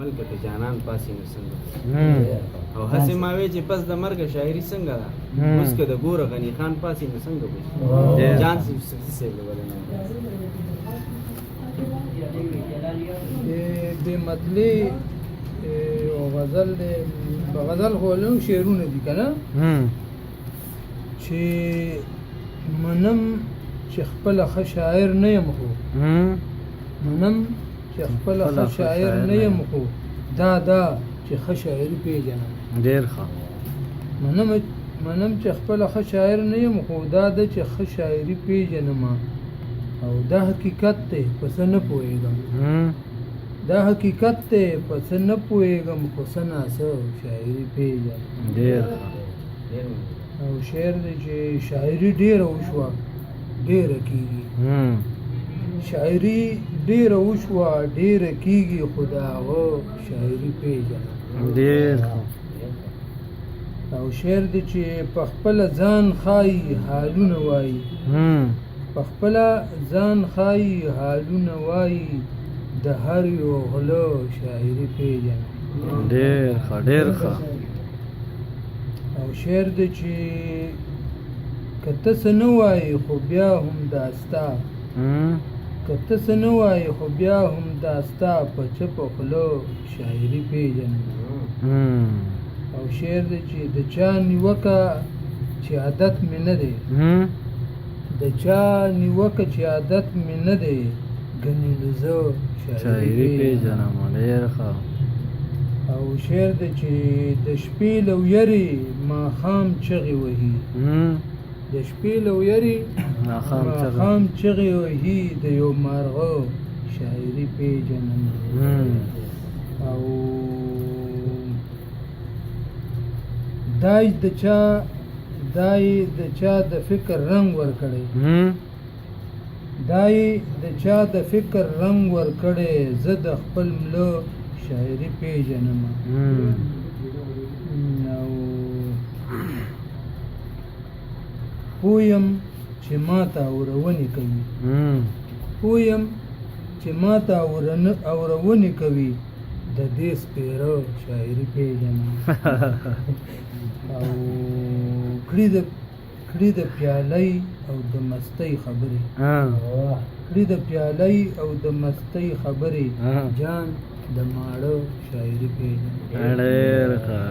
ملکه ته جانان پاسې نو څنګه او هسې ما وی چې پس د مرګه شاعري څنګه ده اوس که د ګوره غني خان پاسې نو څنګه وي جان صاحب له ولنه بې مطلع او غزل دی غزل خو لږ شعرونه دي که نه چې منم چې خپله ښه شاعر نه یم خو منم چې خپله ښه شاعر نه یم خو دا چې ښه شاعري پېژنم ډېر ښه منم چې خپله ښه شاعر نه یم خو دا ده چې ښه شاعري پېژنم او دا حقیقت دی په څه نه پوهېږم دا حقیقت دی په څه نه پوهېږم خو څه ناڅه شاعري پېژنم ډېر او شعر دی چې شاعري ډېره وشوه ډېره کېږي شاعري ډېره وشوه ډېره کېږي خو د هغه شاعري پېژنم ډېر او شعر دی چې په خپله ځان ښایي حالونه وایي په خپله ځان ښایي حالونه وایي د هر یو غله شاعري پېژنم ډېر ښه ډېر ښه او شعر دی چې که ته څه نه وایې خو بیا هم دا ستا که ته څه نه وایې خو بیا هم دا ستا په چپه خوله شاعري پېژنم او شعر دی چې د چا نیوکه چې عادت مې نه دی د چا نیوکه چې عادت مې نه دی ګنې نو زه شاعري پېژنم ډېر ښه او شعر دی چې د شپې له ویرې ماښام چغې وهي د شپې له ویرې ماښام چغې وهي د یو مارغه شاعري پېژنم او دای د چا د فکر رنگ ورکړی دای د چا د فکر رنگ ورکړی زه د خپل مله شاعري پېژنم او پویم چې ماته اورونې کوي پویم چې ماته اورونې کوي د دې سپېره شاعري پېژنم او کړي د پیالۍ او د مستۍ خبرې کړي د پیالۍ او د مستۍ خبرې جان د ماړه شاعري پېژنم ډېر ښه